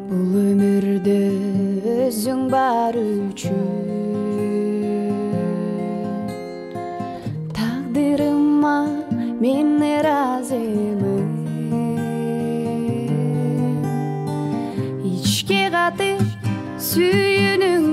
Бул өмүрдө өзүң бар үчүн тагдырыма мен ыраазымын. Ичке катып сүйүүнүң